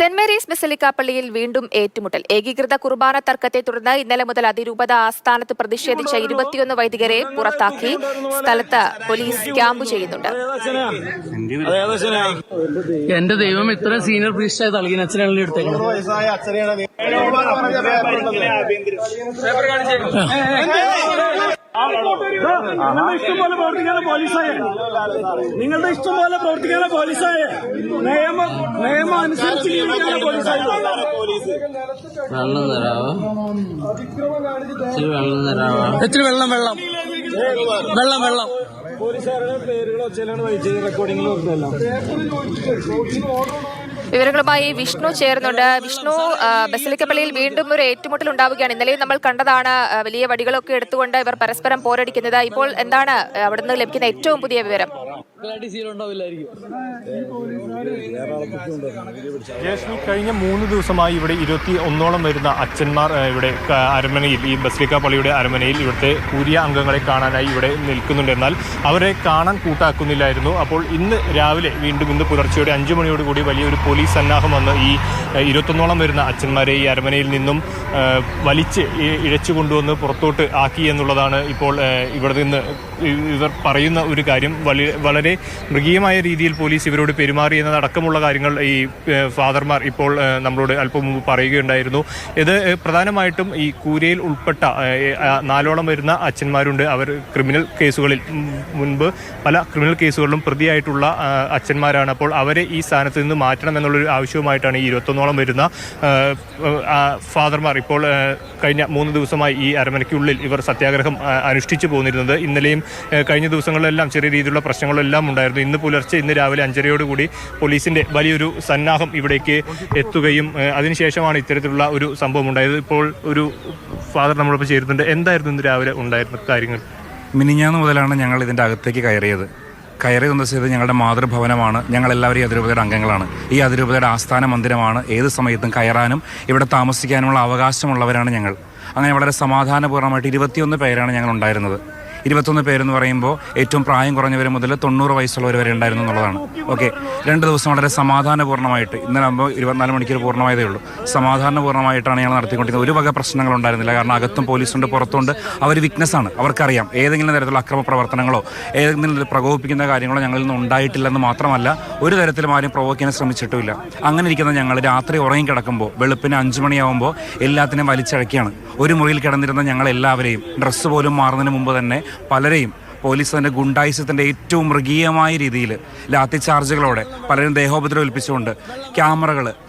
Saint Mary's basilica പള്ളിയിൽ വീണ്ടും ഏറ്റുമുട്ടൽ. ഏകീകൃത കുർബാന തർക്കത്തെ തുടർന്ന് ഇന്നലെ മുതൽ അതിരൂപത ആസ്ഥാനത്ത് പ്രതിഷേധിച്ച 21 വൈദികരെ പുറത്താക്കി. സ്ഥലത്ത് പോലീസ് ക്യാമ്പ് ചെയ്യുന്നുണ്ട്. എന്റെ ദൈവം ഇത്ര സീനിയർ പ്രീസ്റ്റായി തളകിന അച്ഛനാണല്ലോ എടുത്തേക്കുന്നത്. നിങ്ങളുടെ ഇഷ്ടം പോലെ പ്രവർത്തിക്കാനുള്ള പോലീസായ നിയമം അനുസരിച്ച് ജീവിക്കാനുള്ള പോലീസായ വെള്ളം തരാവോ? ഇച്ചിരി വെള്ളം പോലീസുകാരുടെ പേരുകളോ ചില റെക്കോർഡിംഗിലോ ഉണ്ടല്ലോ. വിവരങ്ങളുമായി വിഷ്ണു ചേർന്നുണ്ട്. വിഷ്ണു, ബസിലിക്ക പള്ളിയിൽ വീണ്ടും ഒരു ഏറ്റുമുട്ടൽ ഉണ്ടാവുകയാണ്. ഇന്നലെയും നമ്മൾ കണ്ടതാണ് വലിയ വടികളൊക്കെ എടുത്തുകൊണ്ട് ഇവർ പരസ്പരം പോരടിക്കുന്നത്. ഇപ്പോൾ എന്താണ് അവിടുന്ന് ലഭിക്കുന്ന ഏറ്റവും പുതിയ വിവരം? കഴിഞ്ഞ 3 ദിവസമായി ഇവിടെ 21ഓളം വരുന്ന അച്ഛന്മാർ ഇവിടെ അരമനയിൽ, ഈ ബസിലിക്ക പള്ളിയുടെ അരമനയിൽ ഇവിടുത്തെ കൂരിയ അംഗങ്ങളെ കാണാനായി ഇവിടെ നിൽക്കുന്നുണ്ട്. എന്നാൽ അവരെ കാണാൻ കൂട്ടാക്കുന്നില്ലായിരുന്നു. അപ്പോൾ ഇന്ന് രാവിലെ വീണ്ടും ഇന്ന് പുലർച്ചെയുടെ 5 മണിയോടുകൂടി വലിയൊരു പോലീസ് സന്നാഹം വന്ന് ഈ 21ഓളം വരുന്ന അച്ഛന്മാരെ ഈ അരമനയിൽ നിന്നും വലിച്ച് ഇഴച്ചു കൊണ്ടുവന്ന് പുറത്തോട്ട് ആക്കി എന്നുള്ളതാണ് ഇപ്പോൾ ഇവിടെ നിന്ന് ഇവർ പറയുന്ന ഒരു കാര്യം. വളരെ മൃഗീയമായ രീതിയിൽ പോലീസ് ഇവരോട് പെരുമാറി എന്നതടക്കമുള്ള കാര്യങ്ങൾ ഈ ഫാദർമാർ ഇപ്പോൾ നമ്മളോട് അല്പം മുമ്പ് പറയുകയുണ്ടായിരുന്നു. ഇത് പ്രധാനമായിട്ടും ഈ കൂരയിൽ ഉൾപ്പെട്ട 4ഓളം വരുന്ന അച്ഛന്മാരുണ്ട്. അവർ ക്രിമിനൽ കേസുകളിൽ മുൻപ് പല ക്രിമിനൽ കേസുകളിലും പ്രതിയായിട്ടുള്ള അച്ഛന്മാരാണ്. അപ്പോൾ അവരെ ഈ സ്ഥാനത്ത് നിന്ന് മാറ്റണം എന്നുള്ളൊരു ആവശ്യവുമായിട്ടാണ് ഈ 21ഓളം വരുന്ന ഫാദർമാർ ഇപ്പോൾ കഴിഞ്ഞ 3 ദിവസമായി ഈ അരമനയ്ക്കുള്ളിൽ ഇവർ സത്യാഗ്രഹം അനുഷ്ഠിച്ചു പോന്നിരുന്നത്. ഇന്നലെയും കഴിഞ്ഞ ദിവസങ്ങളിലെല്ലാം ചെറിയ രീതിയിലുള്ള പ്രശ്നങ്ങളെല്ലാം ഉണ്ടായിരുന്നു. ഇന്ന് പുലർച്ചെ, ഇന്ന് രാവിലെ 5:30 പോലീസിന്റെ വലിയൊരു സന്നാഹം ഇവിടേക്ക് എത്തുകയും അതിനുശേഷമാണ് ഇത്തരത്തിലുള്ള ഒരു സംഭവം ഉണ്ടായത്. ഇപ്പോൾ ഒരു ഫാദർ നമ്മളൊപ്പം ചേരുന്നുണ്ട്. എന്തായിരുന്നു ഇന്ന് രാവിലെ ഉണ്ടായിരുന്ന കാര്യങ്ങൾ? മിനിഞ്ഞാന്ന് മുതലാണ് ഞങ്ങൾ ഇതിൻ്റെ അകത്തേക്ക് കയറിയതെന്ന് വെച്ചത് ഞങ്ങളുടെ മാതൃഭവനമാണ്. ഞങ്ങളെല്ലാവരും ഈ അതിരൂപതയുടെ അംഗങ്ങളാണ്. ഈ അതിരൂപതയുടെ ആസ്ഥാന മന്ദിരമാണ്. ഏത് സമയത്തും കയറാനും ഇവിടെ താമസിക്കാനുമുള്ള അവകാശമുള്ളവരാണ് ഞങ്ങൾ. അങ്ങനെ വളരെ സമാധാനപൂർണ്ണമായിട്ട് 21 പേരാണ് ഞങ്ങൾ ഉണ്ടായിരുന്നത്. 21 പേരെന്ന് പറയുമ്പോൾ ഏറ്റവും പ്രായം കുറഞ്ഞവർ മുതൽ 90 വയസ്സുള്ളവർ വരെ ഉണ്ടായിരുന്നു എന്നുള്ളതാണ്. ഓക്കെ, 2 ദിവസം വളരെ സമാധാനപൂർണ്ണമായിട്ട്, ഇന്നലെ ആകുമ്പോൾ 24 മണിക്കൂർ പൂർണ്ണമായതേ ഉള്ളൂ, സമാധാനപൂർണ്ണമായിട്ടാണ് ഞങ്ങൾ നടത്തിക്കൊണ്ടിരുന്നത്. ഒരു വക പ്രശ്നങ്ങളുണ്ടായിരുന്നില്ല. കാരണം അകത്തും പോലീസുണ്ട്, പുറത്തുണ്ട്. അവർ വിറ്റ്നസ്സാണ്. അവർക്കറിയാം ഏതെങ്കിലും തരത്തിലുള്ള അക്രമ പ്രവർത്തനങ്ങളോ ഏതെങ്കിലും പ്രകോപിപ്പിക്കുന്ന കാര്യങ്ങളോ ഞങ്ങളിൽ നിന്ന് ഉണ്ടായിട്ടില്ലെന്ന് മാത്രമല്ല, ഒരു തരത്തിലും ആരും പ്രൊവോക്ക് ശ്രമിച്ചിട്ടുമില്ല. അങ്ങനെ ഇരിക്കുന്ന ഞങ്ങൾ രാത്രി ഉറങ്ങിക്കിടക്കുമ്പോൾ വെളുപ്പിന് 5 മണിയാകുമ്പോൾ എല്ലാത്തിനും വലിച്ചഴക്കിയാണ്. ഒരു മുറിയിൽ കിടന്നിരുന്ന ഞങ്ങളെല്ലാവരെയും ഡ്രസ്സ് പോലും മാറുന്നതിന് മുമ്പ് തന്നെ പലരെയും പോലീസിൻ്റെ ഗുണ്ടായുസത്തിൻ്റെ ഏറ്റവും മൃഗീയമായ രീതിയിൽ ലാത്തി ചാർജുകളോടെ പലരും ദേഹോപദ്രവം ഏൽപ്പിച്ചുകൊണ്ട്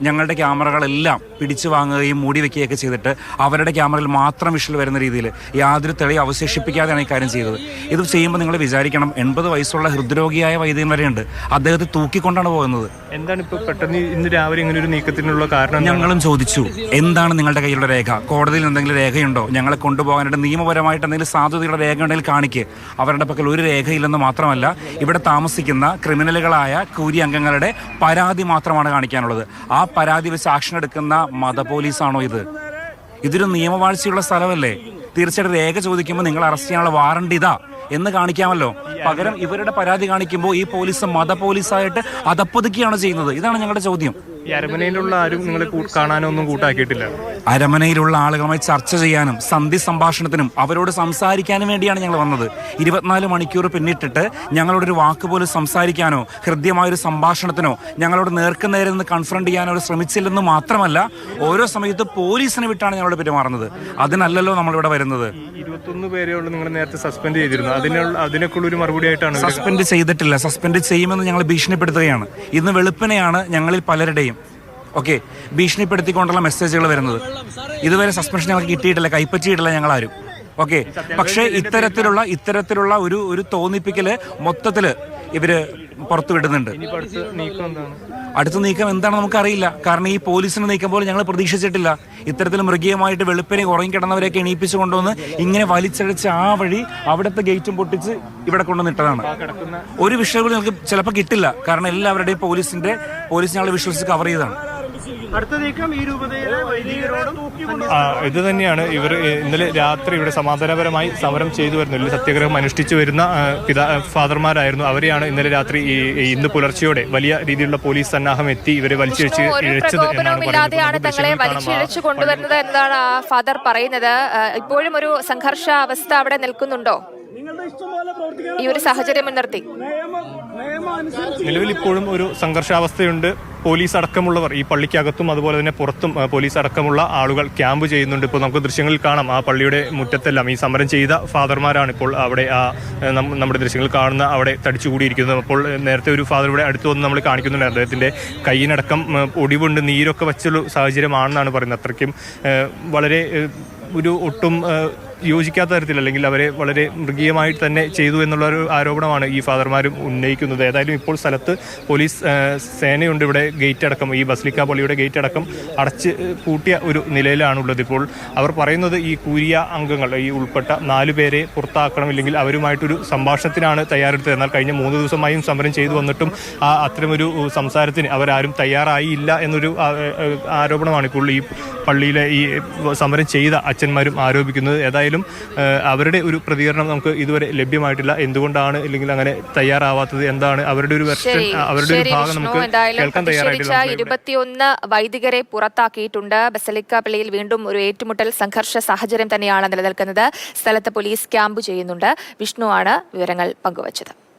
ഞങ്ങളുടെ ക്യാമറകളെല്ലാം പിടിച്ചു വാങ്ങുകയും മൂടി വയ്ക്കുകയൊക്കെ ചെയ്തിട്ട് അവരുടെ ക്യാമറയിൽ മാത്രം വിഷ്വൽ വരുന്ന രീതിയിൽ യാതൊരു തെളിവ് അവശേഷിപ്പിക്കാതെയാണ് ഈ കാര്യം ചെയ്തത്. ഇത് ചെയ്യുമ്പോൾ നിങ്ങൾ വിചാരിക്കണം, 80 വയസ്സുള്ള ഹൃദ്രോഗിയായ വൈദ്യൻ വരെയുണ്ട്. അദ്ദേഹത്തെ തൂക്കിക്കൊണ്ടാണ് പോകുന്നത്. എന്താണ് ഇപ്പോൾ പെട്ടെന്ന് ഇന്ന് രാവിലെ ഇങ്ങനെ ഒരു നീക്കത്തിനുള്ള കാരണം? ഞങ്ങളും ചോദിച്ചു, എന്താണ് നിങ്ങളുടെ കയ്യിലുള്ള രേഖ? കോടതിയിൽ എന്തെങ്കിലും രേഖയുണ്ടോ? ഞങ്ങളെ കൊണ്ടുപോകാനായിട്ട് നിയമപരമായിട്ട് എന്തെങ്കിലും സാധുതയുള്ള രേഖ ഉണ്ടെങ്കിൽ കാണിക്കുക. അവരുടെ പക്കൽ ഒരു രേഖയില്ലെന്ന് മാത്രമല്ല, ഇവിടെ താമസിക്കുന്ന ക്രിമിനലുകളായ കൂരി അംഗങ്ങളുടെ പരാതി മാത്രമാണ് കാണിക്കാനുള്ളത്. ആ പരാതി വെച്ച് ആക്ഷൻ എടുക്കുന്ന മത പോലീസാണോ ഇത്? ഇതൊരു നിയമവാഴ്ചയുള്ള സ്ഥലമല്ലേ? തീർച്ചയായിട്ടും രേഖ ചോദിക്കുമ്പോൾ നിങ്ങൾ അറസ്റ്റ് ചെയ്യാനുള്ള വാറണ്ട് ഇതാ എന്ന് കാണിക്കാമല്ലോ. പകരം ഇവരുടെ പരാതി കാണിക്കുമ്പോൾ ഈ പോലീസ് മത പോലീസായിട്ട് അതപ്പതുക്കുകയാണ് ചെയ്യുന്നത്. ഇതാണ് ഞങ്ങളുടെ ചോദ്യം. ഈ അരമനയിലുള്ള ആരും നിങ്ങളെ കാണാനൊന്നും കൂട്ടാക്കിയിട്ടില്ല? അരമനയിലുള്ള ആളുകളുമായി ചർച്ച ചെയ്യാനും സന്ധി സംഭാഷണത്തിനും അവരോട് സംസാരിക്കാനും വേണ്ടിയാണ് ഞങ്ങൾ വന്നത്. 24 മണിക്കൂർ പിന്നിട്ടിട്ട് ഞങ്ങളോടൊരു വാക്ക് പോലും സംസാരിക്കാനോ ഹൃദ്യമായൊരു സംഭാഷണത്തിനോ ഞങ്ങളോട് നേർക്കുനേരെ നിന്ന് കൺഫ്രണ്ട് ചെയ്യാനോ ശ്രമിച്ചില്ലെന്ന് മാത്രമല്ല, ഓരോ സമയത്ത് പോലീസിനെ വിട്ടാണ് ഞങ്ങളോട് പെരുമാറുന്നത്. അതിനല്ലല്ലോ നമ്മളിവിടെ വരുന്നത്. 21 പേരെയുള്ള നിങ്ങൾ നേരത്തെ സസ്പെൻഡ് ചെയ്തിരുന്നു. അതിനൊക്കെയുള്ള ഒരു മറുപടി ആയിട്ടാണ്? സസ്പെൻഡ് ചെയ്തിട്ടില്ല. സസ്പെൻഡ് ചെയ്യുമെന്ന് ഞങ്ങൾ ഭീഷണിപ്പെടുത്തുകയാണ്. ഇന്ന് വെളുപ്പിനെയാണ് ഞങ്ങളിൽ പലരുടെയും ഭീഷണിപ്പെടുത്തിക്കൊണ്ടുള്ള മെസ്സേജുകൾ വരുന്നത്. ഇതുവരെ സസ്പെൻഷൻ ഞങ്ങൾക്ക് കിട്ടിയിട്ടില്ല, കൈപ്പറ്റിയിട്ടില്ല ഞങ്ങളാരും. ഓക്കെ, പക്ഷേ ഇത്തരത്തിലുള്ള ഒരു തോന്നിപ്പിക്കല് മൊത്തത്തില് ഇവര് പുറത്തു വിടുന്നുണ്ട്. അടുത്ത നീക്കം എന്താണ് നമുക്കറിയില്ല. കാരണം ഈ പോലീസിന്റെ നീക്കം പോലും ഞങ്ങൾ പ്രതീക്ഷിച്ചിട്ടില്ല. ഇത്തരത്തിൽ മൃഗീയമായിട്ട് വെളുപ്പിനെ ഉറങ്ങിക്കിടന്നവരെയൊക്കെ എണീപ്പിച്ചു കൊണ്ടുവന്ന് ഇങ്ങനെ വലിച്ചടിച്ച് ആ വഴി അവിടുത്തെ ഗേറ്റും പൊട്ടിച്ച് ഇവിടെ കൊണ്ടുവന്നിട്ടതാണ്. ഒരു വിഷയവും ഞങ്ങൾക്ക് ചിലപ്പോൾ കിട്ടില്ല. കാരണം എല്ലാവരുടെയും പോലീസ് ഞങ്ങൾ വിഷ്വൽസ് കവർ ചെയ്തതാണ്. അടുത്ത നീക്കം ഈ രൂപതയിലെ വൈദികരോടും ഇത് തന്നെയാണ് ഇവർ ഇന്നലെ രാത്രി ഇവിടെ സമാധാനപരമായി സമരം ചെയ്തു വരുന്നു, അല്ലെങ്കിൽ സത്യാഗ്രഹം അനുഷ്ഠിച്ചു വരുന്ന ഫാദർമാരായിരുന്നു. അവരെയാണ് ഇന്നലെ രാത്രി ഇന്ന് പുലർച്ചെയോടെ വലിയ രീതിയിലുള്ള പോലീസ് സന്നാഹം എത്തി ഇവരെ വലിച്ചിഴച്ച് ഇഴച്ചത് ഇല്ലാതെയാണ് തങ്ങളെ വലിച്ചിഴച്ചു കൊണ്ടുവരുന്നത് എന്നതാണ് ഫാദർ പറയുന്നത്. ഇപ്പോഴും ഒരു സംഘർഷാവസ്ഥ അവിടെ നിൽക്കുന്നുണ്ടോ ഈ ഒരു സാഹചര്യം മുൻനിർത്തി? നിലവിൽ ഇപ്പോഴും ഒരു സംഘർഷാവസ്ഥയുണ്ട്. പോലീസ് അടക്കമുള്ളവർ ഈ പള്ളിക്കകത്തും അതുപോലെ തന്നെ പുറത്തും പോലീസ് അടക്കമുള്ള ആളുകൾ ക്യാമ്പ് ചെയ്യുന്നുണ്ട്. ഇപ്പോൾ നമുക്ക് ദൃശ്യങ്ങളിൽ കാണാം, ആ പള്ളിയുടെ മുറ്റത്തെല്ലാം ഈ സമരം ചെയ്ത ഫാദർമാരാണ് ഇപ്പോൾ അവിടെ നമ്മുടെ ദൃശ്യങ്ങൾ കാണുന്ന അവിടെ തടിച്ചുകൂടിയിരിക്കുന്നത്. അപ്പോൾ നേരത്തെ ഒരു ഫാദർ ഇവിടെ അടുത്ത് വന്ന് നമ്മൾ കാണിക്കുന്നുണ്ട്, അദ്ദേഹത്തിന്റെ കൈയിനടക്കം ഒടിവുണ്ട്, നീരൊക്കെ വെച്ചുള്ള സാഹചര്യമാണെന്നാണ് പറയുന്നത്. അത്രയ്ക്കും വളരെ ഒരു ഒട്ടും യോജിക്കാത്ത തരത്തിൽ, അല്ലെങ്കിൽ അവരെ വളരെ മൃഗീയമായി തന്നെ ചെയ്തു എന്നുള്ള ഒരു ആരോപണമാണ് ഈ ഫാദർമാരും ഉന്നയിക്കുന്നത്. ഏതായാലും ഇപ്പോൾ സ്ഥലത്ത് പോലീസ് സേനയുണ്ട്. ഇവിടെ ഗേറ്റ് അടക്കം, ഈ ബസലിക്ക പള്ളിയുടെ ഗേറ്റ് അടക്കം അടച്ച് പൂട്ടിയ ഒരു നിലയിലാണുള്ളത്. ഇപ്പോൾ അവർ പറയുന്നത് ഈ കൂരിയ അംഗങ്ങൾ, ഈ ഉൾപ്പെട്ട 4 പേരെ പുറത്താക്കണം, ഇല്ലെങ്കിൽ അവരുമായിട്ടൊരു സംഭാഷണത്തിനാണ് തയ്യാറെടുത്തത്. എന്നാൽ കഴിഞ്ഞ 3 ദിവസമായും സമരം ചെയ്തു വന്നിട്ടും അത്തരമൊരു സംസാരത്തിന് അവരാരും തയ്യാറായില്ല എന്നൊരു ആരോപണമാണ് ഇപ്പോൾ ഈ പള്ളിയിലെ ഈ സമരം ചെയ്ത അച്ഛന്മാരും ആരോപിക്കുന്നത്. ഏതായാലും അവരുടെ ഒരു പ്രതികരണം നമുക്ക് ഇതുവരെ ലഭ്യമായിട്ടില്ല. എന്തുകൊണ്ടാണ് ഇല്ലെങ്കിൽ അങ്ങനെ തയ്യാറാവാത്തത്, എന്താണ് അവരുടെ ഒരു വെർഷൻ, അവരുടെ ഒരു ഭാഗം നമുക്ക് കേൾക്കാൻ തയ്യാറായിട്ടില്ല. 21 വൈദികരെ പുറത്താക്കിയിട്ടുണ്ട്. ബസലിക്ക പള്ളിയിൽ വീണ്ടും ഒരു ഏറ്റുമുട്ടൽ സംഘർഷ സാഹചര്യം തന്നെയാണ് നിലനിൽക്കുന്നത്. സ്ഥലത്ത് പോലീസ് ക്യാമ്പ് ചെയ്യുന്നുണ്ട്. വിഷ്ണു ആണ് വിവരങ്ങൾ പങ്കുവച്ചത്.